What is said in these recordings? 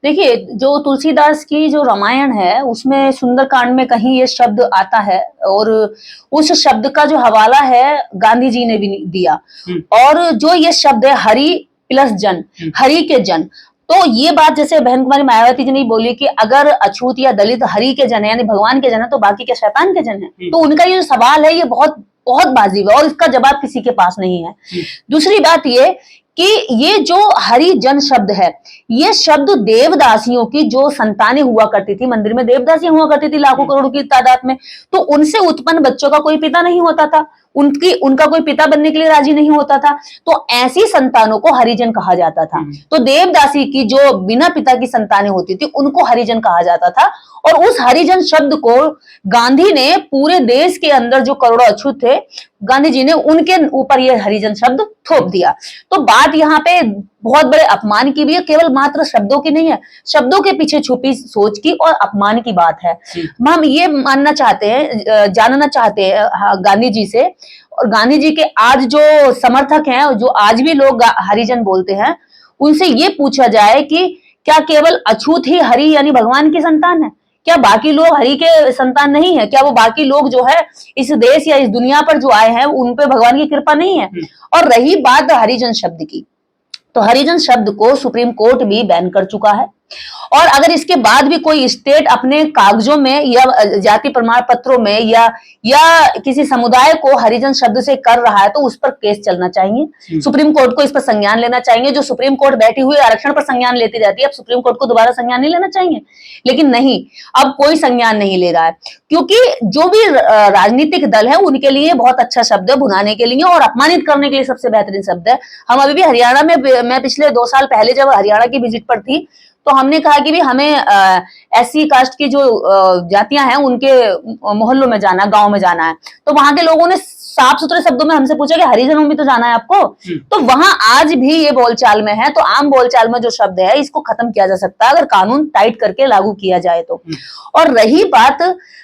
देखिए, जो तुलसीदास की जो रामायण है, उसमें सुंदरकांड में कहीं ये शब्द आता है और उस शब्द का जो हवाला है गांधी जी ने भी दिया। और जो ये शब्द है हरि प्लस जन, हरि के जन, तो ये बात जैसे बहन कुमारी मायावती जी ने बोली कि अगर अछूत या दलित हरि के जन है यानी भगवान के जन है तो बाकी क्या शैतान के जन है। तो उनका ये जो सवाल है ये बहुत बहुत वाजिब है और इसका जवाब किसी के पास नहीं है। दूसरी बात ये कि ये जो हरिजन शब्द है, ये शब्द देवदासियों की जो संतानें हुआ करती थी, मंदिर में देवदासियां हुआ करती थी लाखों करोड़ों की तादाद में, तो उनसे उत्पन्न बच्चों का कोई पिता नहीं होता था, उनका कोई पिता बनने के लिए राजी नहीं होता था, तो ऐसी संतानों को हरिजन कहा जाता था। तो देवदासी की जो बिना पिता की संतानें होती थी उनको हरिजन कहा जाता था और उस हरिजन शब्द को गांधी ने पूरे देश के अंदर जो करोड़ों अछूत थे, गांधी जी ने उनके ऊपर ये हरिजन शब्द थोप दिया। तो बात यहाँ पे बहुत बड़े अपमान की भी है, केवल मात्र शब्दों की नहीं है, शब्दों के पीछे छुपी सोच की और अपमान की बात है। हम ये मानना चाहते हैं, जानना चाहते हैं गांधी जी से, और गांधी जी के आज जो समर्थक हैं, जो आज भी लोग हरिजन बोलते हैं, उनसे ये पूछा जाए कि क्या केवल अछूत ही हरि यानी भगवान की संतान है? क्या बाकी लोग हरि के संतान नहीं है? क्या वो बाकी लोग जो है इस देश या इस दुनिया पर जो आए हैं उन पे भगवान की कृपा नहीं है? और रही बात हरिजन शब्द की, तो हरिजन शब्द को सुप्रीम कोर्ट भी बैन कर चुका है और अगर इसके बाद भी कोई स्टेट अपने कागजों में या जाति प्रमाण पत्रों में या किसी समुदाय को हरिजन शब्द से कर रहा है तो उस पर केस चलना चाहिए। सुप्रीम कोर्ट को इस पर संज्ञान लेना चाहिए। जो सुप्रीम कोर्ट बैठी हुई आरक्षण पर संज्ञान लेती रहती है, अब सुप्रीम कोर्ट को दोबारा संज्ञान नहीं लेना चाहिए, लेकिन नहीं, अब कोई संज्ञान नहीं ले रहा है, क्योंकि जो भी राजनीतिक दल है उनके लिए बहुत अच्छा शब्द है भुनाने के लिए और अपमानित करने के लिए सबसे बेहतरीन शब्द है। हम अभी भी हरियाणा में, मैं पिछले 2 साल पहले जब हरियाणा की विजिट पर थी तो हमने कहा कि भी हमें एससी कास्ट की जो जातियां हैं उनके मोहल्लों में जाना, गांव में जाना है, तो वहां के लोगों ने साफ सुथरे शब्दों में हमसे पूछा कि हरिजनों में तो जाना है आपको। तो वहां आज भी ये बोलचाल में है, तो आम बोलचाल में जो शब्द है इसको खत्म किया जा सकता है अगर कानून टाइट करके लागू किया जाए तो। और रही बात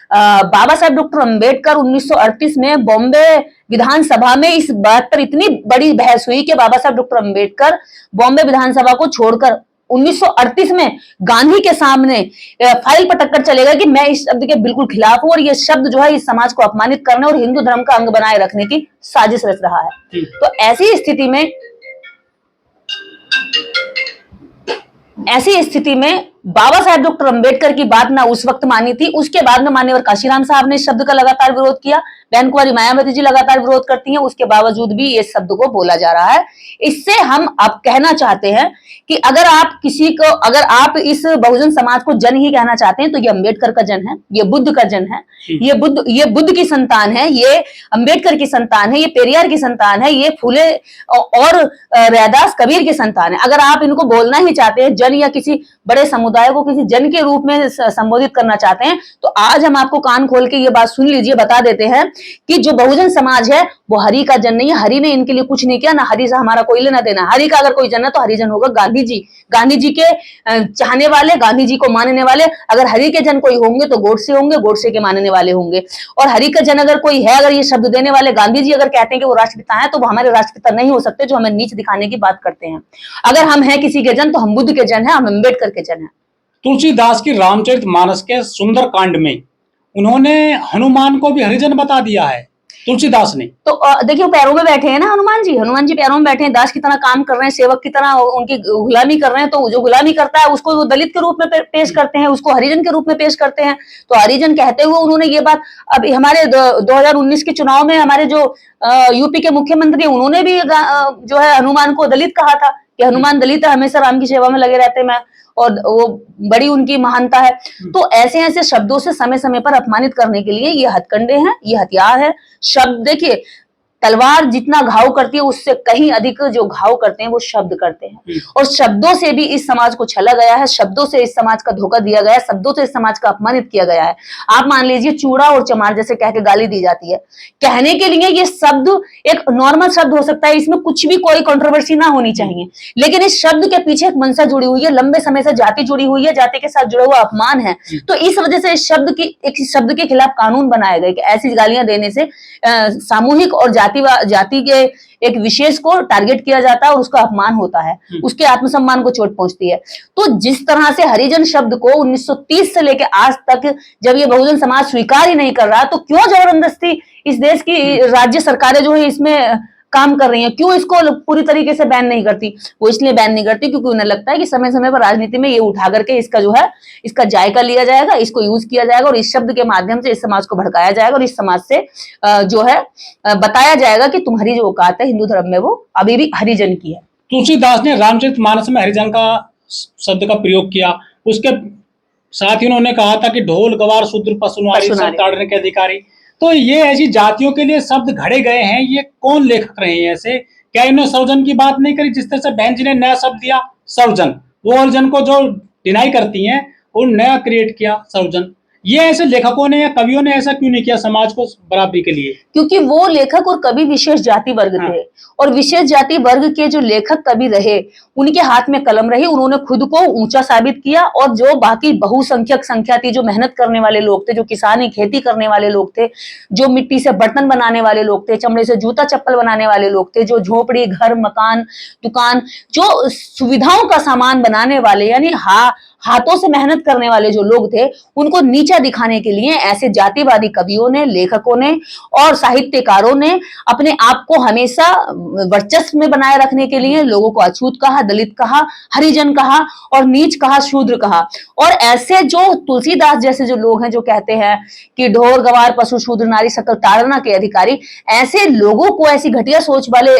बाबा साहब डॉक्टर अंबेडकर 1938 में बॉम्बे विधानसभा में इस बात पर इतनी बड़ी बहस हुई कि बाबा साहब डॉक्टर अंबेडकर बॉम्बे विधानसभा को छोड़कर 1938 में गांधी के सामने फाइल पटक कर चलेगा कि मैं इस शब्द के बिल्कुल खिलाफ हूं और ये शब्द जो है इस समाज को अपमानित करने और हिंदू धर्म का अंग बनाए रखने की साजिश रच रहा है। तो ऐसी स्थिति में बाबा साहेब डॉक्टर अंबेडकर की बात ना उस वक्त मानी थी, उसके बाद में मान्यवर काशीराम साहब ने इस शब्द का लगातार विरोध किया, बहन कुमारी मायावती जी लगातार विरोध करती हैं, उसके बावजूद भी इस शब्द को बोला जा रहा है। इससे हम अब कहना चाहते हैं कि अगर आप इस बहुजन समाज को जन ही कहना चाहते हैं तो ये अंबेडकर का जन है, ये बुद्ध का जन है, ये बुद्ध की संतान है, ये अंबेडकर की संतान है, ये पेरियार की संतान है, ये फुले और रैदास कबीर की संतान है। अगर आप इनको बोलना ही चाहते हैं जन या किसी बड़े समुदाय को किसी जन के रूप में संबोधित करना चाहते हैं तो आज हम आपको कान खोल के ये बात सुन लीजिए, बता देते हैं कि जो बहुजन समाज है वो हरि का जन नहीं है। हरि ने इनके लिए कुछ नहीं किया, ना हरि से हमारा कोई लेना देना। हरि का अगर कोई जन है तो हरिजन होगा गांधी जी के चाहने वाले, गांधी जी को मानने वाले। अगर हरि के जन कोई होंगे तो गोडसे होंगे, गोडसे के मानने वाले होंगे। और हरि का जन अगर कोई है, अगर ये शब्द देने वाले गांधी जी अगर कहते हैं कि वो राष्ट्रपिता है तो वो हमारे राष्ट्रपिता नहीं हो सकते, जो हमें नीच दिखाने की बात करते हैं। अगर हम हैं किसी के जन तो हम बुद्ध के जन है, हम अम्बेडकर के जन है। तुलसीदास की रामचरितमानस के सुंदरकांड में उन्होंने हनुमान को भी हरिजन बता दिया है तुलसीदास ने। तो देखिए पैरों में बैठे हैं ना हनुमान जी पैरों में बैठे हैं, दास की तरह काम कर रहे हैं, सेवक की तरह उनकी गुलामी कर रहे हैं। तो जो गुलामी करता है उसको वो दलित के रूप में पेश करते हैं, उसको हरिजन के रूप में पेश करते हैं। तो हरिजन कहते हुए उन्होंने ये बात अब हमारे 2019 के चुनाव में हमारे जो यूपी के मुख्यमंत्री उन्होंने भी जो है हनुमान को दलित कहा था कि हनुमान दलित है, हमेशा राम की सेवा में लगे रहते हैं, और वो बड़ी उनकी महानता है। तो ऐसे शब्दों से समय समय पर अपमानित करने के लिए ये हथकंडे हैं, ये हथियार है। शब्द देखिए, तलवार जितना घाव करती है उससे कहीं अधिक जो घाव करते हैं वो शब्द करते हैं, और शब्दों से भी इस समाज को छला गया है, शब्दों से इस समाज का धोखा दिया गया है, शब्दों से इस समाज का अपमानित किया गया है। आप मान लीजिए चूड़ा और चमार जैसे कह के गाली दी जाती है, कहने के लिए ये शब्द एक नॉर्मल शब्द हो सकता है, इसमें कुछ भी कोई कंट्रोवर्सी ना होनी चाहिए, लेकिन इस शब्द के पीछे एक मंशा जुड़ी हुई है, लंबे समय से जाति जुड़ी हुई है, जाति के साथ जुड़ा हुआ अपमान है। तो इस वजह से इस शब्द के खिलाफ कानून बनाया गया कि ऐसी गालियां देने से सामूहिक और जाति जाति के एक विशेष को टारगेट किया जाता है और उसका अपमान होता है, उसके आत्मसम्मान को चोट पहुंचती है। तो जिस तरह से हरिजन शब्द को 1930 से लेकर आज तक जब ये बहुजन समाज स्वीकार ही नहीं कर रहा, तो क्यों जबरदस्ती इस देश की राज्य सरकारें जो है इसमें काम कर रही हैं, क्यों इसको पूरी तरीके से बैन नहीं करती? वो इसलिए बैन नहीं करती क्योंकि उन्हें लगता है कि समय समय पर राजनीति में ये उठा करके इसका जो है इसका जायका लिया जाएगा, इसको यूज किया जाएगा और इस शब्द के माध्यम से इस समाज को भड़काया जाएगा और इस समाज से जो है बताया जाएगा कि तुम्हारी जो औकात है हिंदू धर्म में वो अभी भी हरिजन की है। तुलसीदास ने रामचरितमानस में हरिजन का शब्द का प्रयोग किया, उसके साथ ही उन्होंने कहा था कि ढोल गवार शूद्र पशुनारी सब ताड़ने के अधिकारी। तो ये ऐसी जातियों के लिए शब्द घड़े गए हैं, ये कौन लेखक रहे हैं ऐसे? क्या इन्होंने सर्वजन की बात नहीं करी? जिस तरह से बहन जी ने नया शब्द दिया सर्वजन, वो हरिजन को जो डिनाई करती हैं वो नया क्रिएट किया सर्वजन। ये ऐसे लेखकों ने या कवियों ने ऐसा क्यों नहीं किया समाज को बराबरी के लिए? क्योंकि वो लेखक और कवि विशेष जाति वर्ग थे और विशेष जाति वर्ग के जो लेखक कवि रहे उनके हाथ में कलम रही, उन्होंने खुद को ऊंचा साबित किया और जो बाकी बहुसंख्यक संख्या थी, जो मेहनत करने वाले लोग थे, जो किसानी खेती करने वाले लोग थे, जो मिट्टी से बर्तन बनाने वाले लोग थे, चमड़े से जूता चप्पल बनाने वाले लोग थे, जो झोपड़ी घर मकान दुकान जो सुविधाओं का सामान बनाने वाले यानी हाथों से मेहनत करने वाले जो लोग थे उनको नीचा दिखाने के लिए ऐसे जातिवादी कवियों ने, लेखकों ने और साहित्यकारों ने अपने आप को हमेशा वर्चस्व में बनाए रखने के लिए लोगों को अछूत कहा, दलित कहा, हरिजन कहा और नीच कहा, शूद्र कहा। और ऐसे जो तुलसीदास जैसे जो लोग हैं जो कहते हैं कि ढोर गवार पशु शूद्र नारी सकल ताड़ना के अधिकारी, ऐसे लोगों को, ऐसी घटिया सोच वाले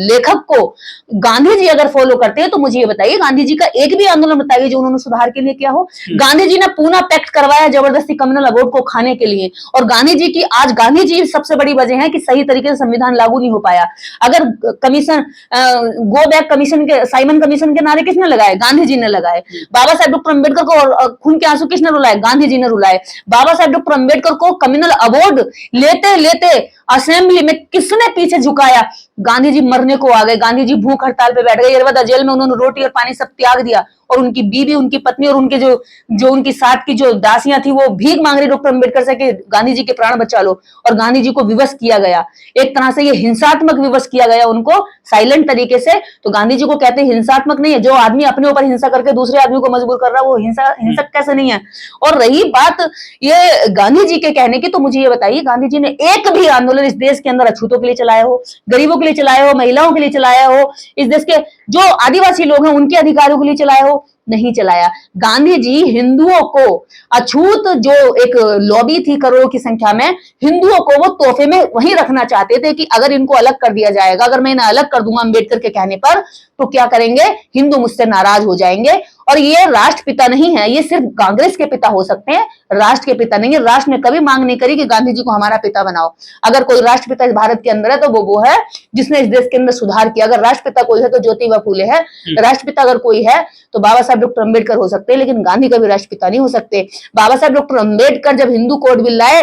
लेखक को गांधी जी अगर फॉलो करते हैं तो मुझे ये बताइए गांधी जी का एक भी आंदोलन बताइए जो उन्होंने सुधार के लिए किया हो। गांधी जी ने पूना पैक्ट करवाया जबरदस्ती कम्युनल अबॉर्ड को खाने के लिए, और गांधी जी की आज गांधी जी सबसे बड़ी वजह है कि सही तरीके से संविधान लागू नहीं हो पाया। अगर कमीशन गो बैक कमीशन के, साइमन कमीशन के नारे किसने लगाए? गांधी जी ने लगाए। बाबा साहेब डॉक्टर अम्बेडकर को खून के आंसू किसने रुलाए? गांधी जी ने रुलाए। बाबा साहेब डॉक्टर अम्बेडकर को कम्युनल अबॉर्ड लेते लेते असेंबली में किसने पीछे झुकाया? गांधी जी मरने को आ गए, गांधी जी भूख हड़ताल पे बैठ गए, यरवदा जेल में उन्होंने रोटी और पानी सब त्याग दिया और उनकी बीवी, उनकी पत्नी और उनके जो उनकी साथ की जो दासियां थी वो भीख मांग रही डॉक्टर अम्बेडकर से कि गांधी जी के प्राण बचा लो, और गांधी जी को विवश किया गया। एक तरह से ये हिंसात्मक विवश किया गया उनको साइलेंट तरीके से। तो गांधी जी को कहते हैं हिंसात्मक नहीं है, जो आदमी अपने ऊपर हिंसा करके दूसरे आदमी को मजबूर कर रहा है वो हिंसक कैसे नहीं है? और रही बात ये गांधी जी के कहने की, तो मुझे ये बताइए गांधी जी ने एक भी आंदोलन इस देश के अंदर अछूतों के लिए चलाया हो, गरीबों के लिए चलाया हो, महिलाओं के लिए चलाया हो, इस देश के जो आदिवासी लोग हैं उनके अधिकारों के लिए चलाया हो? नहीं चलाया। गांधी जी हिंदुओं को अछूत, जो एक लॉबी थी करोड़ों की संख्या में, हिंदुओं को वो तोहफे में वही रखना चाहते थे कि अगर इनको अलग कर दिया जाएगा, अगर मैं इन्हें अलग कर दूंगा अम्बेडकर के कहने पर, तो क्या करेंगे? हिंदू मुझसे नाराज हो जाएंगे। और ये राष्ट्रपिता नहीं है, ये सिर्फ कांग्रेस के पिता हो सकते हैं, राष्ट्र के पिता नहीं है। राष्ट्र ने कभी मांग नहीं करी कि गांधी जी को हमारा पिता बनाओ। अगर कोई राष्ट्रपिता इस भारत के अंदर है तो वो है जिसने इस देश के अंदर सुधार किया। अगर राष्ट्रपिता कोई है तो ज्योतिबा फूले है, राष्ट्रपिता अगर कोई है तो बाबा साहब डॉक्टर अम्बेडकर हो सकते हैं, लेकिन गांधी कभी राष्ट्रपिता नहीं हो सकते। बाबा साहब डॉक्टर अम्बेडकर जब हिंदू कोड बिल लाए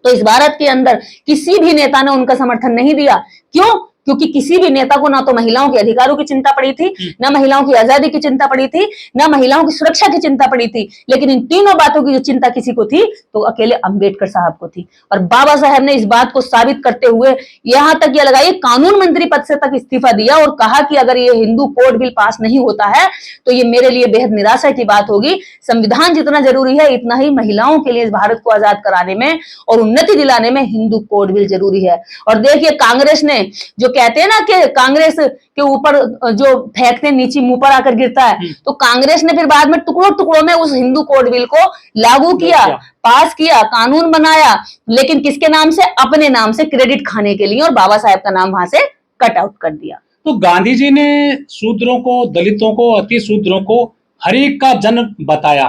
तो इस भारत के अंदर किसी भी नेता ने उनका समर्थन नहीं दिया। क्यों? क्योंकि किसी भी नेता को ना तो महिलाओं के अधिकारों की चिंता पड़ी थी, ना महिलाओं की आजादी की चिंता पड़ी थी, ना महिलाओं की सुरक्षा की चिंता पड़ी थी, लेकिन इन तीनों बातों की जो चिंता किसी को थी तो अकेले अम्बेडकर साहब को थी। और बाबा साहब ने इस बात को साबित करते हुए यहां तक यह लगाइए कानून मंत्री पद से तक इस्तीफा दिया और कहा कि अगर ये हिंदू कोड बिल पास नहीं होता है तो ये मेरे लिए बेहद निराशा की बात होगी। संविधान जितना जरूरी है इतना ही महिलाओं के लिए इस भारत को आजाद कराने में और उन्नति दिलाने में हिंदू कोड बिल जरूरी है। और देखिए कांग्रेस ने, जो कहते हैं ना कि कांग्रेस के ऊपर जो फेंकते नीचे मुंह पर आकर गिरता है, तो कांग्रेस ने फिर बाद में टुकड़ों टुकड़ों में उस हिंदू कोड बिल को लागू किया, पास किया, कानून बनाया, लेकिन किसके नाम से? अपने नाम से, क्रेडिट खाने के लिए, और बाबा साहब का नाम वहां से कट आउट कर दिया। तो गांधी जी ने शूद्रों को, दलितों को, अति शूद्रों को हरिक का जन्म बताया,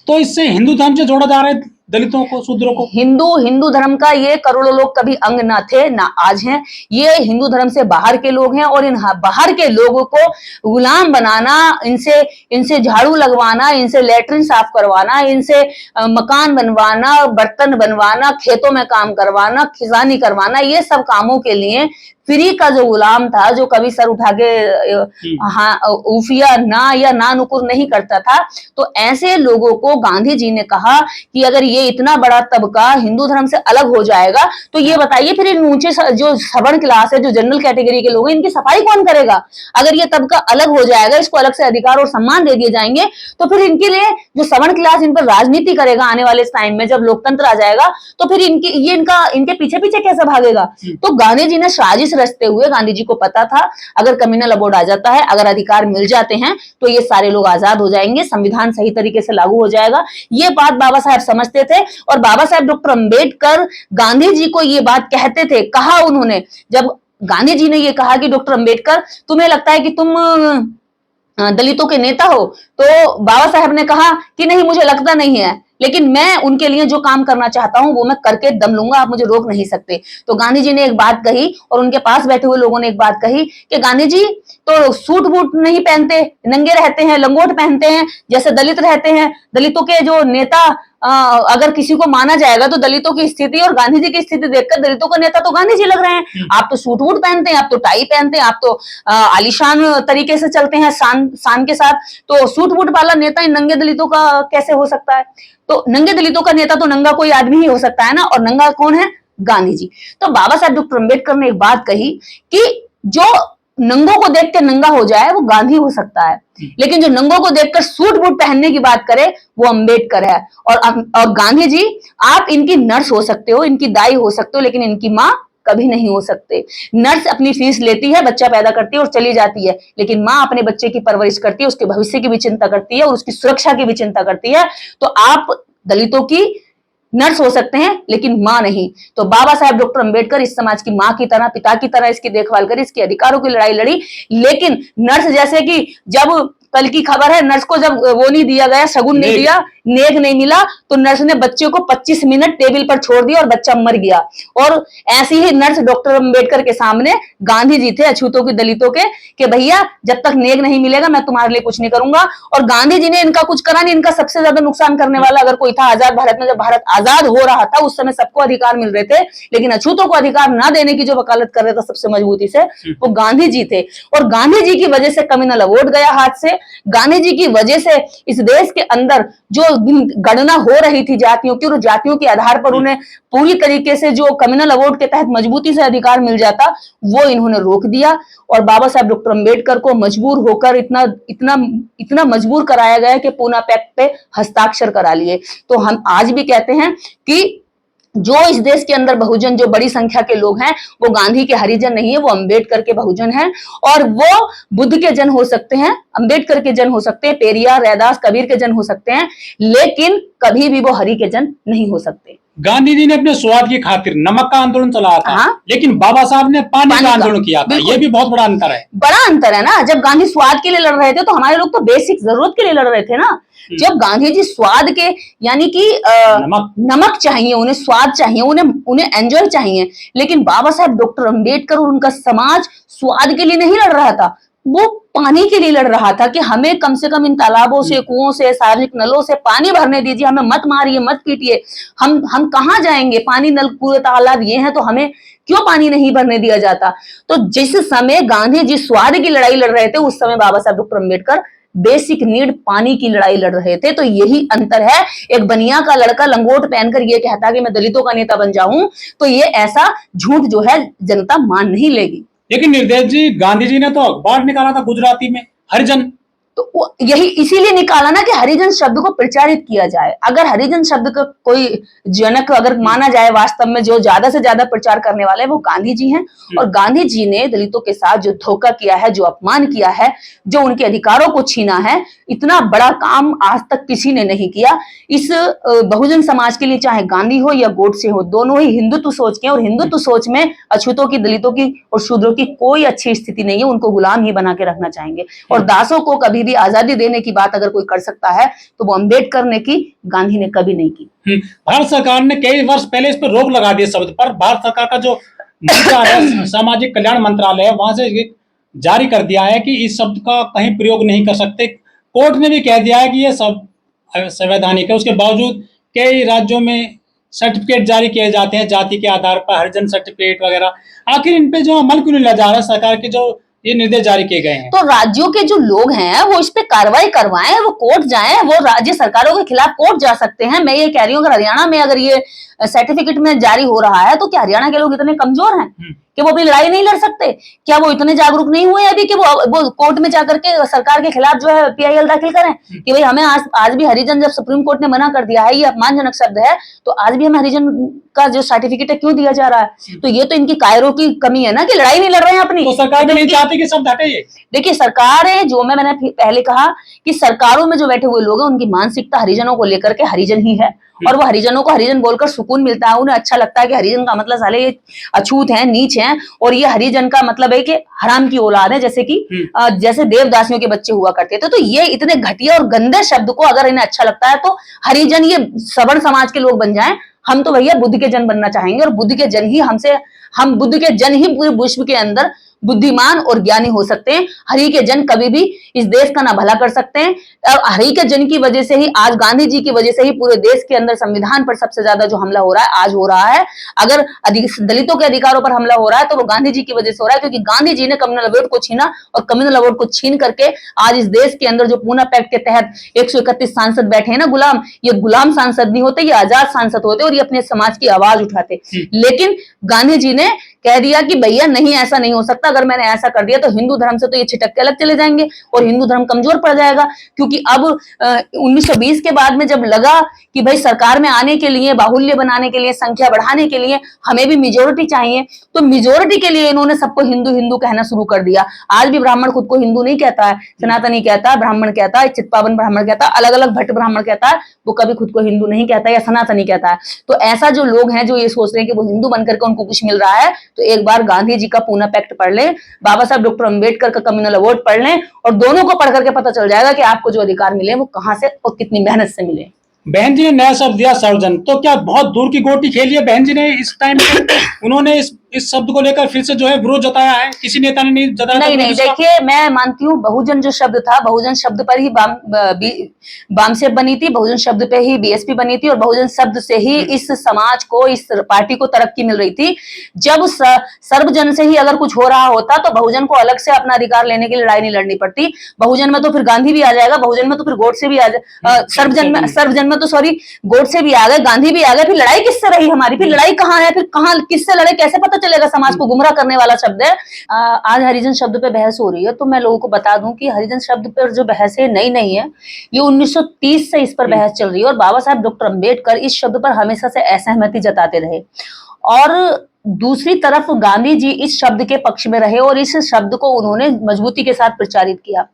तो इससे हिंदू धर्म से जोड़ा जा रहा है दलितों को, शूद्रों को। हिंदू धर्म का ये करोड़ों लोग कभी अंग ना थे ना आज हैं। ये हिंदू धर्म से बाहर के लोग हैं और इन बाहर के लोगों को गुलाम बनाना, इनसे झाड़ू लगवाना, इनसे लेटरिन साफ करवाना, इनसे मकान बनवाना, बर्तन बनवाना, खेतों में काम करवाना, खिसानी करवाना, ये सब कामों के लिए फ्री का जो गुलाम था, जो कभी सर उठा के हाँ उफिया ना या ना नुकुर नहीं करता था, तो ऐसे लोगों को गांधी जी ने कहा कि अगर ये इतना बड़ा तबका हिंदू धर्म से अलग हो जाएगा तो ये बताइए फिर इन ऊंचे जो सवर्ण क्लास है, जो जनरल कैटेगरी के लोग हैं, इनकी सफाई कौन करेगा? अगर ये तबका अलग हो जाएगा, इसको अलग से अधिकार और सम्मान दे दिए जाएंगे, तो फिर इनके लिए जो सवर्ण क्लास इन पर राजनीति करेगा आने वाले टाइम में, जब लोकतंत्र आ जाएगा, तो फिर इनके पीछे पीछे कैसे भागेगा? तो गांधी जी ने साजिश रचते हुए, गांधी जी को पता था अगर कम्युनल अबोर्ड आ जाता है, अगर अधिकार मिल जाते हैं, तो ये सारे लोग आजाद हो जाएंगे, संविधान सही तरीके से लागू हो जाएगा। ये बात बाबा साहब समझते थे और बाबा साहब डॉक्टर अंबेडकर गांधी जी को ये बात कहते थे। कहा उन्होंने, जब गांधी जी ने ये कहा कि डॉक्टर अंबेडकर, तुम्हें लगता है कि तुम दलितों के नेता हो, तो बाबा साहब ने कहा कि नहीं, मुझे लगता नहीं है, लेकिन मैं उनके लिए जो काम करना चाहता हूं वो मैं करके दम लूंगा, आप मुझे रोक नहीं सकते। तो गांधी जी ने एक बात कही और उनके पास बैठे हुए लोगों ने एक बात कही कि गांधी जी तो सूट बूट नहीं पहनते, नंगे रहते हैं, लंगोट पहनते हैं, जैसे दलित रहते हैं। दलितों के जो नेता अगर किसी को माना जाएगा तो दलितों की स्थिति और गांधी जी की स्थिति देखकर दलितों का नेता तो गांधी जी लग रहे हैं। आप तो सूट वूट पहनते हैं, आप तो टाई पहनते हैं, आप तो आलीशान तरीके से चलते हैं, शान के साथ, तो सूट वूट वाला नेता इन नंगे दलितों का कैसे हो सकता है? तो नंगे दलितों का नेता तो नंगा कोई आदमी ही हो सकता है ना, और नंगा कौन है? गांधी जी। तो बाबा साहब डॉक्टर अंबेडकर ने एक बात कही कि जो नंगों को देख के नंगा हो जाए वो गांधी हो सकता है, लेकिन जो नंगों को देखकर सूट बूट पहनने की बात करे वो अंबेडकर है। और गांधी जी, आप इनकी नर्स हो सकते हो, इनकी दाई हो सकते हो, लेकिन इनकी माँ कभी नहीं हो सकते। नर्स अपनी फीस लेती है, बच्चा पैदा करती है और चली जाती है, लेकिन माँ अपने बच्चे की परवरिश करती है, उसके भविष्य की भी चिंता करती है और उसकी सुरक्षा की भी चिंता करती है। तो आप दलितों की नर्स हो सकते हैं लेकिन मां नहीं। तो बाबा साहब डॉक्टर अंबेडकर इस समाज की मां की तरह, पिता की तरह इसकी देखभाल करी, इसके अधिकारों की लड़ाई लड़ी। लेकिन नर्स जैसे कि जब कल की खबर है, नर्स को जब वो नहीं दिया गया, शगुन नहीं दिया, नेक नहीं मिला, तो नर्स ने बच्चे को 25 मिनट टेबल पर छोड़ दिया और बच्चा मर गया। और ऐसी ही नर्स डॉक्टर अंबेडकर के सामने गांधी जी थे, अछूतों के, दलितों के, कि भैया जब तक नेक नहीं मिलेगा मैं तुम्हारे लिए कुछ नहीं करूंगा। और गांधी जी ने इनका कुछ करा नहीं। इनका सबसे ज्यादा नुकसान करने वाला अगर कोई था आजाद भारत में, जब भारत आजाद हो रहा था उस समय सबको अधिकार मिल रहे थे, लेकिन अछूतों को अधिकार ना देने की जो वकालत कर रहे थे सबसे मजबूती से, वो गांधी जी थे। और गांधी जी की वजह से कम्युनल अवॉर्ड गया हाथ से। गांधी जी की वजह से इस देश के अंदर जो गणना हो रही थी जातियों की, और जातियों के आधार पर उन्हें पूरी तरीके से जो कम्युनल अवॉर्ड के तहत मजबूती से अधिकार मिल जाता, वो इन्होंने रोक दिया। और बाबा साहब डॉक्टर अंबेडकर को मजबूर होकर इतना मजबूर कराया गया कि पूना पैक्ट पे हस्ताक्षर करा लिए। तो हम आज भी कहते हैं कि जो इस देश के अंदर बहुजन, जो बड़ी संख्या के लोग हैं, वो गांधी के हरिजन नहीं है, वो अंबेडकर के बहुजन हैं। और वो बुद्ध के जन हो सकते हैं, अंबेडकर के जन हो सकते हैं, पेरियार, रैदास, कबीर के जन हो सकते हैं, लेकिन कभी भी वो हरि के जन नहीं हो सकते। गांधी जी ने अपने स्वाद की खातिर नमक का आंदोलन चलाया था, हाँ? लेकिन बाबा साहब ने पानी का आंदोलन किया था। ये भी बहुत बड़ा अंतर है। बड़ा अंतर है ना। जब गांधी स्वाद के लिए लड़ रहे थे तो हमारे लोग तो बेसिक जरूरत के लिए लड़ रहे थे ना। जब गांधी जी स्वाद के, यानी कि नमक चाहिए उन्हें, स्वाद चाहिए उन्हें एंजॉय चाहिए, लेकिन बाबा साहब डॉक्टर अंबेडकर और उनका समाज स्वाद के लिए नहीं लड़ रहा था, वो पानी के लिए लड़ रहा था कि हमें कम से कम इन तालाबों से, कुओं से, सार्वजनिक नलों से पानी भरने दीजिए, हमें मत मारिए, मत पीटिए। हम कहाँ जाएंगे? पानी, नल, कुएं, तालाब ये हैं, तो हमें क्यों पानी नहीं भरने दिया जाता? तो जिस समय गांधी जी स्वाद की लड़ाई लड़ रहे थे, उस समय बाबा साहब डॉक्टर अंबेडकर बेसिक नीड पानी की लड़ाई लड़ रहे थे। तो यही अंतर है। एक बनिया का लड़का लंगोट पहनकर ये कहता कि मैं दलितों का नेता बन जाऊं, तो ये ऐसा झूठ जो है जनता मान नहीं लेगी। लेकिन निर्देश जी, गांधी जी ने तो अखबार निकाला था गुजराती में, हरिजन। तो यही इसीलिए निकाला ना कि हरिजन शब्द को प्रचारित किया जाए। अगर हरिजन शब्द का कोई जनक अगर माना जाए, वास्तव में जो ज्यादा से ज्यादा प्रचार करने वाले हैं वो गांधी जी हैं। और गांधी जी ने दलितों के साथ जो धोखा किया है, जो अपमान किया है, जो उनके अधिकारों को छीना है, इतना बड़ा काम आज तक किसी ने नहीं किया। इस बहुजन समाज के लिए चाहे गांधी हो या गोडसे हो, दोनों ही हिंदुत्व सोच के, और हिंदुत्व सोच में अछूतों की, दलितों की और शूद्रों की कोई अच्छी स्थिति नहीं है। उनको गुलाम ही बना के रखना चाहेंगे। और दासों को कभी भी आजादी देने की बात अगर कोई कर सकता है तो वो अंबेडकर ने की, गांधी ने कभी नहीं की। भारत सरकार ने कई वर्ष पहले इस पर रोक लगा दी शब्द पर। भारत सरकार का जो सामाजिक कल्याण मंत्रालय है, वहां से जारी कर दिया है कि इस शब्द का कहीं प्रयोग नहीं कर सकते। कोर्ट ने भी कह दिया है कि यह सब संवैधानिक है। उसके बावजूद कई राज्यों में सर्टिफिकेट जारी किए जाते हैं जाति के आधार पर, हरिजन सर्टिफिकेट वगैरह, आखिर इन पे जो अमल क्यों नहीं लिया जा रहा? सरकार के जो ये निर्देश जारी किए गए हैं, तो राज्यों के जो लोग हैं वो इस पे कार्रवाई करवाएं, वो कोर्ट जाएं, वो राज्य सरकारों के खिलाफ कोर्ट जा सकते हैं। मैं ये कह रही हूँ, अगर हरियाणा में अगर ये सर्टिफिकेट में जारी हो रहा है तो क्या हरियाणा के लोग इतने कमजोर हैं कि वो अपनी लड़ाई नहीं लड़ सकते? क्या वो इतने जागरूक नहीं हुए अभी कि वो कोर्ट में जाकर के सरकार के खिलाफ जो है PIL दाखिल करें कि भाई हमें आज भी हरिजन, जब सुप्रीम कोर्ट ने मना कर दिया है, ये अपमानजनक शब्द है, तो आज भी हमें हरिजन का जो सर्टिफिकेट है क्यों दिया जा रहा है? तो ये तो इनकी कायरों की कमी है ना कि लड़ाई नहीं लड़ रहे हैं अपनी। तो सरकार भी नहीं चाहती कि शब्द हटे। ये देखिए, सरकारें जो मैंने पहले कहा कि सरकारों में जो बैठे हुए लोग हैं उनकी मानसिकता हरिजनों को लेकर के हरिजन ही है, और वो हरिजनों को हरिजन बोलकर सुकून मिलता है, उन्हें अच्छा लगता है कि हरिजन का मतलब साले ये अछूत हैं, नीच हैं, और ये हरिजन का मतलब है कि हराम की औलाद है, जैसे कि जैसे देवदासियों के बच्चे हुआ करते थे। तो ये इतने घटिया और गंदे शब्द को अगर इन्हें अच्छा लगता है तो हरिजन ये सवर्ण समाज के लोग बन जाएं। हम तो भैया बुद्ध के जन बनना चाहेंगे, और बुद्ध के जन ही पूरे विश्व के अंदर बुद्धिमान और ज्ञानी हो सकते हैं। हरि के जन कभी भी इस देश का ना भला कर सकते हैं, और हरि के जन की वजह से ही, आज गांधी जी की वजह से ही पूरे देश के अंदर संविधान पर सबसे ज्यादा जो हमला हो रहा है आज हो रहा है। अगर दलितों के अधिकारों पर हमला हो रहा है तो वो गांधी जी की वजह से हो रहा है, क्योंकि गांधी जी ने कम्युनल अवार्ड को छीना, और कम्युनल अवार्ड को छीन करके आज इस देश के अंदर जो पूना पैक्ट के तहत 131 सांसद बैठे हैं ना गुलाम, ये गुलाम सांसद नहीं होते, ये आजाद सांसद होते, और ये अपने समाज की आवाज उठाते। लेकिन गांधी जी ने कह दिया कि भैया नहीं, ऐसा नहीं हो सकता, अगर मैंने ऐसा कर दिया तो हिंदू धर्म से तो ये छिटक के अलग चले जाएंगे और हिंदू धर्म कमजोर पड़ जाएगा। क्योंकि अब 1920 के बाद में जब लगा कि भाई सरकार में आने के लिए, बाहुल्य बनाने के लिए, संख्या बढ़ाने के लिए हमें भी मेजोरिटी चाहिए, तो मेजोरिटी के लिए इन्होंने सबको हिंदू हिंदू कहना शुरू कर दिया। आज भी ब्राह्मण खुद को हिंदू नहीं कहता है, सनातनी कहता है, ब्राह्मण कहता है, चित्पावन ब्राह्मण कहता है, अलग अलग भट्ट ब्राह्मण कहता है, वो कभी खुद को हिंदू नहीं कहता या सनातनी कहता है। तो ऐसा जो लोग हैं जो ये सोच रहे हैं कि वो हिंदू बनकर के उनको कुछ मिल रहा है, तो एक बार गांधी जी का पूना पैक्ट पढ़ लें, बाबा साहब डॉक्टर अंबेडकर का कम्युनल अवार्ड पढ़ लें, और दोनों को पढ़ करके पता चल जाएगा कि आपको जो अधिकार मिले वो कहां से और कितनी मेहनत से मिले। बहन जी ने नया शब्द दिया सर्जन, तो क्या बहुत दूर की गोटी खेली है बहन जी ने इस टाइम में? उन्होंने इस शब्द को लेकर फिर से जो है विरोध जताया है, किसी नेता ने नहीं जताया? नहीं, देखिए, मैं मानती हूँ बहुजन जो शब्द था, बहुजन शब्द पर ही बामसेब बनी थी, बहुजन शब्द पे ही BSP बनी थी, और बहुजन शब्द से ही इस समाज को, इस पार्टी को तरक्की मिल रही थी। जब सर्वजन से ही अगर कुछ हो रहा होता तो बहुजन को अलग से अपना अधिकार लेने के लिए लड़ाई नहीं लड़नी पड़ती। बहुजन में तो फिर गांधी भी आ जाएगा, बहुजन में तो फिर गोडसे भी आ जाए, सर्वजन में तो सॉरी गोडसे भी आ गए, गांधी भी आ गए, फिर लड़ाई किससे रही हमारी? फिर लड़ाई कहाँ है? फिर कहाँ किससे लड़े? कैसे पता चलेगा? समाज को गुमराह करने वाला शब्द है। आज हरिजन शब्द पे बहस हो रही है, तो मैं लोगों को बता दूं कि हरिजन शब्द पर जो बहस है नई नहीं है, ये 1930 से इस पर बहस चल रही है, और बाबा साहब डॉक्टर अंबेडकर इस शब्द पर हमेशा से असहमति जताते रहे, और दूसरी तरफ गांधी जी इस शब्द के पक्ष में रहे और इस शब्द को उन्होंने मजबूती के साथ प्रचारित किया।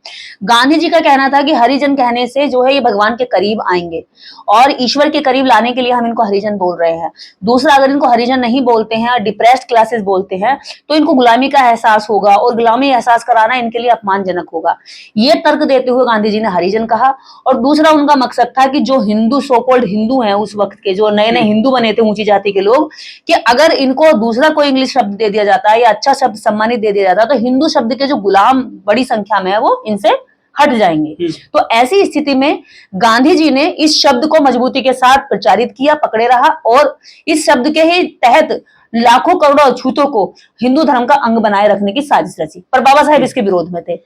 गांधी जी का कहना था कि हरिजन कहने से जो है ये भगवान के करीब आएंगे, और ईश्वर के करीब लाने के लिए हम इनको हरिजन बोल रहे हैं। दूसरा, अगर इनको हरिजन नहीं बोलते हैं, डिप्रेस्ड क्लासेस बोलते हैं, तो इनको गुलामी का एहसास होगा, और गुलामी एहसास कराना इनके लिए अपमानजनक होगा। ये तर्क देते हुए गांधी जी ने हरिजन कहा। और दूसरा उनका मकसद था कि जो हिंदू, सो कॉल्ड हिंदू हैं उस वक्त के, जो नए नए हिंदू बने थे ऊंची जाति के लोग, कि अगर इनको दूसरा कोई इंग्लिश शब्द दे दिया जाता है या अच्छा शब्द सम्मानित दे दिया जाता है, तो हिंदू शब्द के जो गुलाम बड़ी संख्या में है वो इनसे हट जाएंगे। तो ऐसी स्थिति में गांधी जी ने इस शब्द को मजबूती के साथ प्रचारित किया, पकड़े रहा, और इस शब्द के ही तहत लाखों करोड़ों अछूतों को हिंदू धर्म का अंग बनाए रखने की साजिश रची। पर बाबा साहेब इसके विरोध में थे।